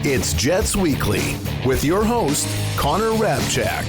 It's Jets Weekly with your host, Connor Hrabchak.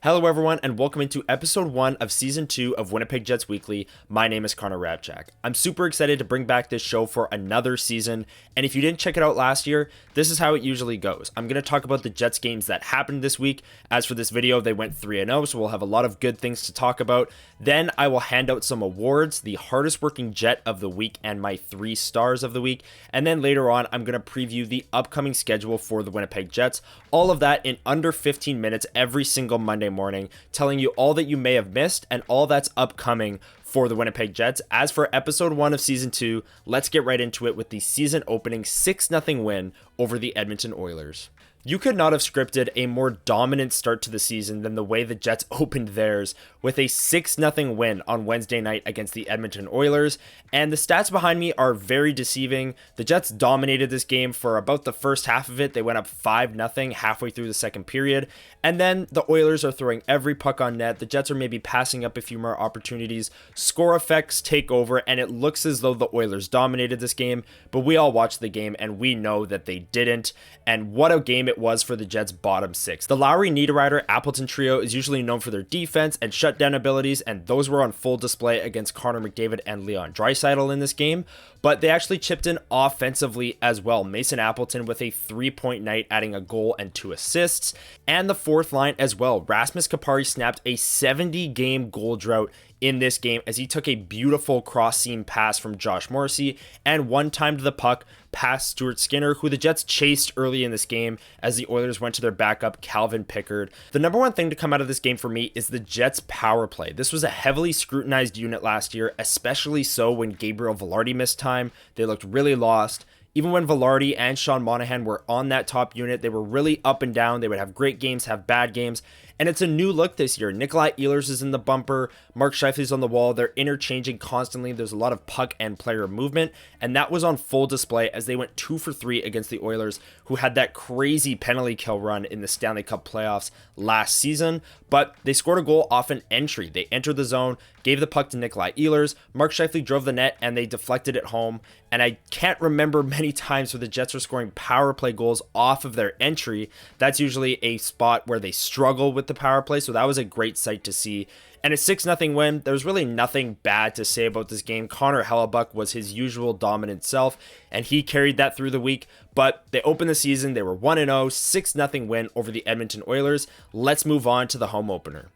Hello everyone and welcome into episode 1 of season 2 of Winnipeg Jets Weekly. My name is Connor Hrabchak. I'm super excited to bring back this show for another season, and if you didn't check it out last year, this is how it usually goes. I'm going to talk about the Jets games that happened this week. As for this video, they went 3-0, so we'll have a lot of good things to talk about. Then I will hand out some awards, the hardest working Jet of the week and my 3 stars of the week, and then later on I'm going to preview the upcoming schedule for the Winnipeg Jets. All of that in under 15 minutes every single Monday morning, telling you all that you may have missed and all that's upcoming for the Winnipeg Jets. As for episode 1 of season 2, let's get right into it with the season opening 6-0 win over the Edmonton Oilers. You could not have scripted a more dominant start to the season than the way the Jets opened theirs with a 6-0 win on Wednesday night against the Edmonton Oilers, and the stats behind me are very deceiving. The Jets dominated this game for about the first half of it. They went up 5-0 halfway through the second period, and then the Oilers are throwing every puck on net. The Jets are maybe passing up a few more opportunities. Score effects take over, and it looks as though the Oilers dominated this game, but we all watched the game and we know that they didn't, and what a game it was for the Jets' bottom 6. The Lowry, Niederreiter, Appleton trio is usually known for their defense and shutdown abilities, and those were on full display against Connor McDavid and Leon Draisaitl in this game, but they actually chipped in offensively as well. Mason Appleton with a 3-point night, adding a goal and 2 assists, and the fourth line as well. Rasmus Kupari snapped a 70-game goal drought in this game as he took a beautiful cross-seam pass from Josh Morrissey and one-timed the puck past Stuart Skinner, who the Jets chased early in this game as the Oilers went to their backup, Calvin Pickard. The number one thing to come out of this game for me is the Jets' power play. This was a heavily scrutinized unit last year, especially so when Gabriel Vilardi missed time. They looked really lost. Even when Vilardi and Sean Monahan were on that top unit, they were really up and down. They would have great games, have bad games. And it's a new look this year. Nikolai Ehlers is in the bumper. Mark Scheifele's on the wall. They're interchanging constantly. There's a lot of puck and player movement. And that was on full display as they went 2 for 3 against the Oilers, who had that crazy penalty kill run in the Stanley Cup playoffs last season. But they scored a goal off an entry. They entered the zone, gave the puck to Nikolai Ehlers. Mark Scheifele drove the net and they deflected it home. And I can't remember many times where the Jets are scoring power play goals off of their entry. That's usually a spot where they struggle with the power play, so that was a great sight to see. And a 6-0 win, there's really nothing bad to say about this game. Connor Hellebuyck was his usual dominant self, and he carried that through the week. But they opened the season, they were 1-0, 6-0 win over the Edmonton Oilers. Let's move on to the home opener.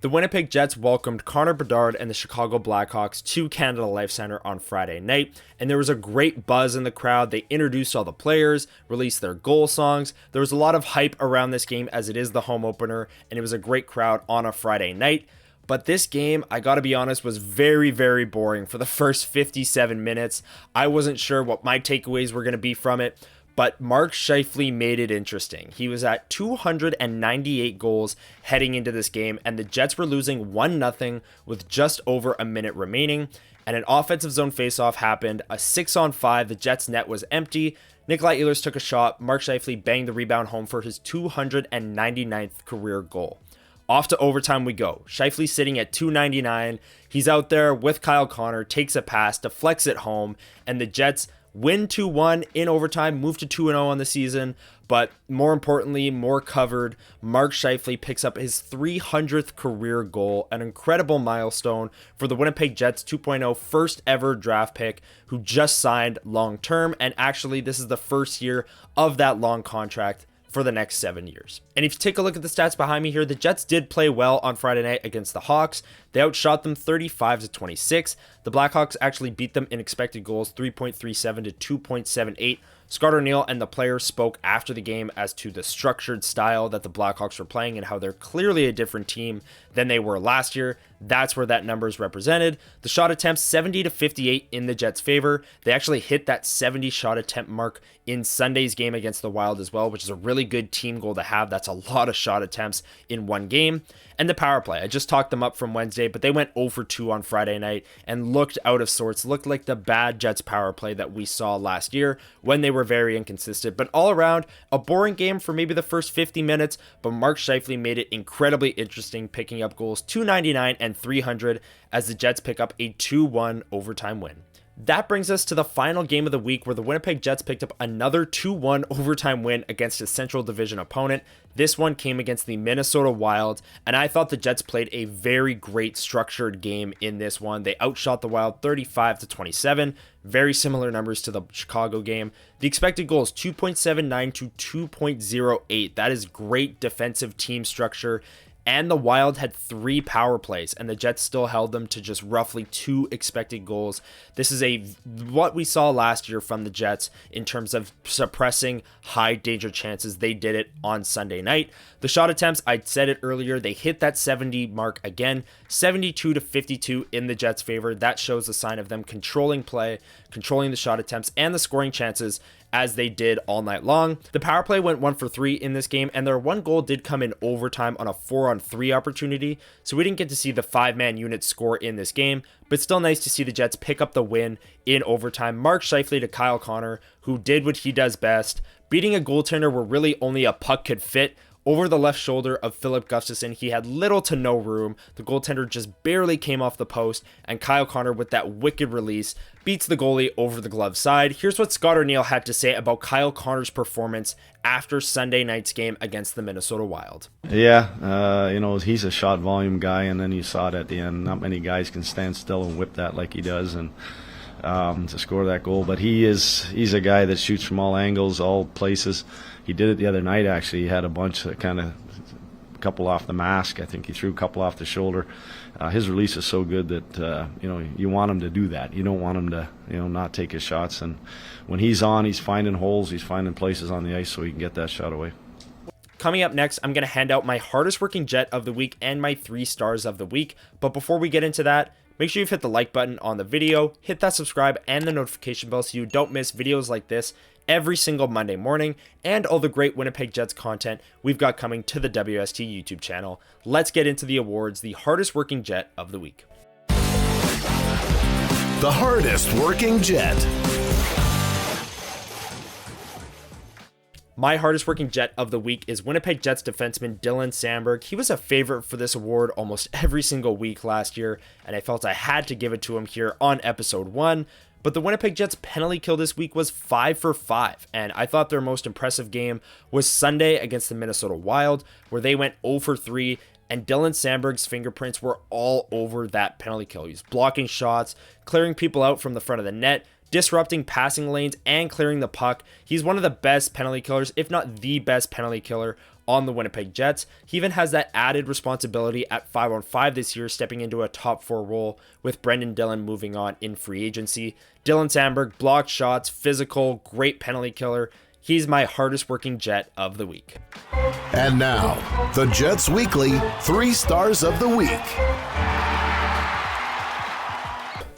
The Winnipeg Jets welcomed Connor Bedard and the Chicago Blackhawks to Canada Life Centre on Friday night, and there was a great buzz in the crowd. They introduced all the players, released their goal songs. There was a lot of hype around this game as it is the home opener, and it was a great crowd on a Friday night. But this game, I gotta be honest, was very, very boring for the first 57 minutes. I wasn't sure what my takeaways were going to be from it, but Mark Scheifele made it interesting. He was at 298 goals heading into this game, and the Jets were losing 1-0 with just over a minute remaining, and an offensive zone faceoff happened. A 6-on-5, the Jets' net was empty. Nikolai Ehlers took a shot. Mark Scheifele banged the rebound home for his 299th career goal. Off to overtime we go. Scheifele sitting at 299. He's out there with Kyle Connor, takes a pass, deflects it home, and the Jets win 2-1 in overtime, move to 2-0 on the season, but more importantly, more covered. Mark Scheifele picks up his 300th career goal, an incredible milestone for the Winnipeg Jets 2.0 first ever draft pick who just signed long term, and actually this is the first year of that long contract for the next 7 years. And if you take a look at the stats behind me here, the Jets did play well on Friday night against the Hawks. They outshot them 35-26. The Blackhawks actually beat them in expected goals 3.37 to 2.78. Scott O'Neill and the players spoke after the game as to the structured style that the Blackhawks were playing and how they're clearly a different team than they were last year. That's where that number is represented. The shot attempts 70-58 in the Jets' favor. They actually hit that 70 shot attempt mark in Sunday's game against the Wild as well, which is a really good team goal to have. That's a lot of shot attempts in one game. And the power play, I just talked them up from Wednesday, but they went 0 for 2 on Friday night and looked out of sorts, looked like the bad Jets power play that we saw last year when they were very inconsistent. But all around, a boring game for maybe the first 50 minutes, but Mark Scheifele made it incredibly interesting, picking up goals 299 and and 300 as the Jets pick up a 2-1 overtime win. That brings us to the final game of the week, where the Winnipeg Jets picked up another 2-1 overtime win against a Central Division opponent. This one came against the Minnesota Wild, and I thought the Jets played a very great structured game in this one. They outshot the Wild 35-27, very similar numbers to the Chicago game. The expected goal is 2.79 to 2.08. That is great defensive team structure. And the Wild had 3 power plays, and the Jets still held them to just roughly 2 expected goals. This is what we saw last year from the Jets in terms of suppressing high danger chances. They did it on Sunday night. The shot attempts, I said it earlier, they hit that 70 mark again, 72-52 in the Jets' favor. That shows a sign of them controlling play, controlling the shot attempts, and the scoring chances, as they did all night long. The power play went 1 for 3 in this game, and their one goal did come in overtime on a 4-on-3 opportunity, so we didn't get to see the 5-man unit score in this game, but still nice to see the Jets pick up the win in overtime. Mark Scheifele to Kyle Connor, who did what he does best, beating a goaltender where really only a puck could fit. Over the left shoulder of Philip Gustafsson, he had little to no room. The goaltender just barely came off the post, and Kyle Connor, with that wicked release, beats the goalie over the glove side. Here's what Scott O'Neill had to say about Kyle Connor's performance after Sunday night's game against the Minnesota Wild. Yeah, he's a shot volume guy, and then you saw it at the end. Not many guys can stand still and whip that like he does, and to score that goal. But he's a guy that shoots from all angles, all places. He did it the other night, actually. He had a bunch that a couple off the mask. I think he threw a couple off the shoulder. His release is so good that, you want him to do that. You don't want him to, not take his shots. And when he's on, he's finding holes, he's finding places on the ice so he can get that shot away. Coming up next, I'm going to hand out my hardest working Jet of the week and my 3 stars of the week. But before we get into that, make sure you've hit the like button on the video, hit that subscribe and the notification bell so you don't miss videos like this every single Monday morning, and all the great Winnipeg Jets content we've got coming to the WST YouTube channel. Let's get into the awards, the hardest working Jet of the week. The hardest working Jet. My hardest working Jet of the week is Winnipeg Jets defenseman Dylan Samberg. He was a favorite for this award almost every single week last year, and I felt I had to give it to him here on episode 1. But the Winnipeg Jets penalty kill this week was 5 for 5, and I thought their most impressive game was Sunday against the Minnesota Wild, where they went 0 for 3, and Dylan Samberg's fingerprints were all over that penalty kill. He was blocking shots, clearing people out from the front of the net, disrupting passing lanes, and clearing the puck. He's one of the best penalty killers, if not the best penalty killer on the Winnipeg Jets. He even has that added responsibility at 5-on-5 this year, stepping into a top 4 role with Brendan Dillon moving on in free agency. Dylan Samberg, blocked shots, physical, great penalty killer. He's my hardest working Jet of the week. And now, the Jets Weekly 3 stars of the week.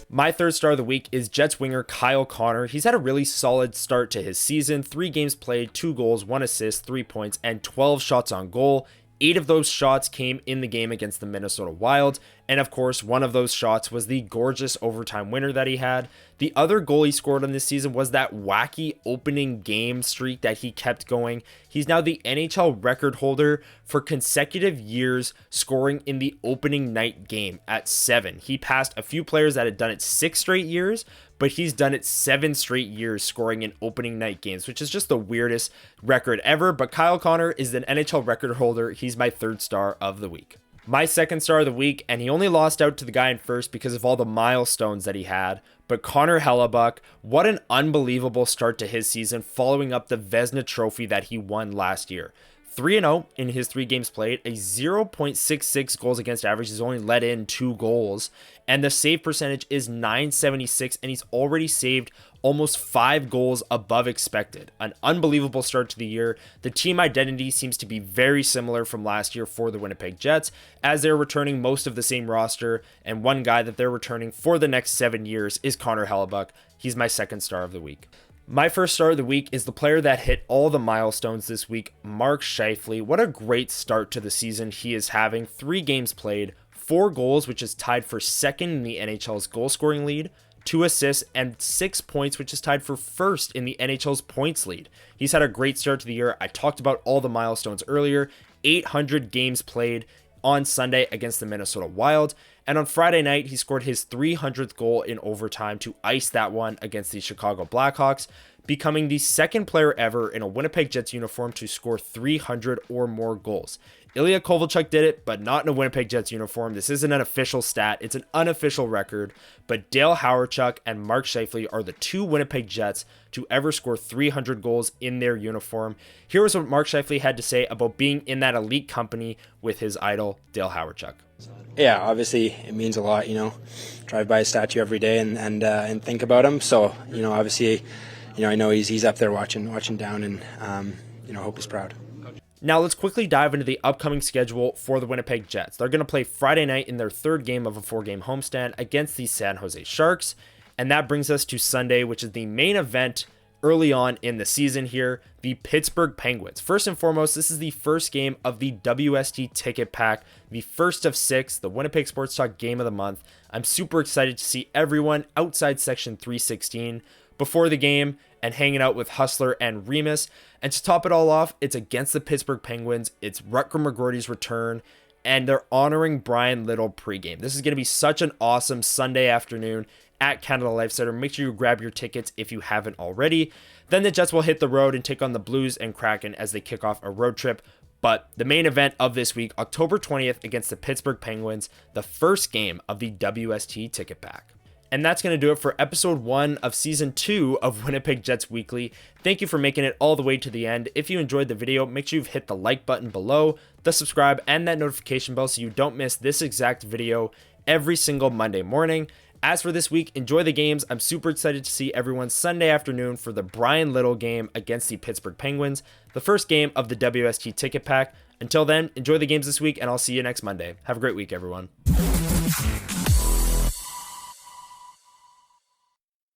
My 3rd star of the week is Jets winger Kyle Connor. He's had a really solid start to his season. 3 games played, 2 goals, 1 assist, 3 points, and 12 shots on goal. 8 of those shots came in the game against the Minnesota Wild. And of course, one of those shots was the gorgeous overtime winner that he had. The other goal he scored on this season was that wacky opening game streak that he kept going. He's now the NHL record holder for consecutive years scoring in the opening night game at 7. He passed a few players that had done it 6 straight years, but he's done it 7 straight years scoring in opening night games, which is just the weirdest record ever. But Kyle Connor is an NHL record holder. He's my 3rd star of the week. My 2nd star of the week, and he only lost out to the guy in first because of all the milestones that he had, but Connor Hrabchak, what an unbelievable start to his season following up the Vezina Trophy that he won last year. 3-0 in his 3 games played, a 0.66 goals against average. He's only let in 2 goals, and the save percentage is .976, and he's already saved almost 5 goals above expected. An unbelievable start to the year. The team identity seems to be very similar from last year for the Winnipeg Jets, as they're returning most of the same roster, and one guy that they're returning for the next 7 years is Connor Hrabchak. He's my 2nd star of the week. My 1st star of the week is the player that hit all the milestones this week, Mark Scheifele. What a great start to the season he is having. 3 games played, 4 goals, which is tied for 2nd in the NHL's goal scoring lead, 2 assists, and 6 points, which is tied for 1st in the NHL's points lead. He's had a great start to the year. I talked about all the milestones earlier. 800 games played on Sunday against the Minnesota Wild. And on Friday night, he scored his 300th goal in overtime to ice that one against the Chicago Blackhawks, becoming the second player ever in a Winnipeg Jets uniform to score 300 or more goals. Ilya Kovalchuk did it, but not in a Winnipeg Jets uniform. This isn't an official stat. It's an unofficial record. But Dale Hrabchak and Mark Scheifele are the two Winnipeg Jets to ever score 300 goals in their uniform. Here was what Mark Scheifele had to say about being in that elite company with his idol, Dale Hrabchak. Yeah, obviously it means a lot, drive by his statue every day and think about him. So, obviously, I know he's up there watching down and, hope he's proud. Now let's quickly dive into the upcoming schedule for the Winnipeg Jets. They're going to play Friday night in their third game of a 4-game homestand against the San Jose Sharks. And that brings us to Sunday, which is the main event early on in the season here, the Pittsburgh Penguins. First and foremost, this is the first game of the WST Ticket Pack, the first of 6, the Winnipeg Sports Talk Game of the Month. I'm super excited to see everyone outside Section 316 before the game and hanging out with Hustler and Remus. And to top it all off, it's against the Pittsburgh Penguins. It's Rutger McGroarty's return, and they're honoring Brian Little pregame. This is going to be such an awesome Sunday afternoon at Canada Life Center. Make sure you grab your tickets if you haven't already. Then the Jets will hit the road and take on the Blues and Kraken as they kick off a road trip. But the main event of this week, October 20th against the Pittsburgh Penguins, the first game of the WST Ticket Pack. And that's going to do it for episode 1 of season 2 of Winnipeg Jets Weekly. Thank you for making it all the way to the end. If you enjoyed the video, make sure you've hit the like button below, the subscribe, and that notification bell so you don't miss this exact video every single Monday morning. As for this week, enjoy the games. I'm super excited to see everyone Sunday afternoon for the Brian Little game against the Pittsburgh Penguins, the first game of the WST Ticket Pack. Until then, enjoy the games this week, and I'll see you next Monday. Have a great week, everyone.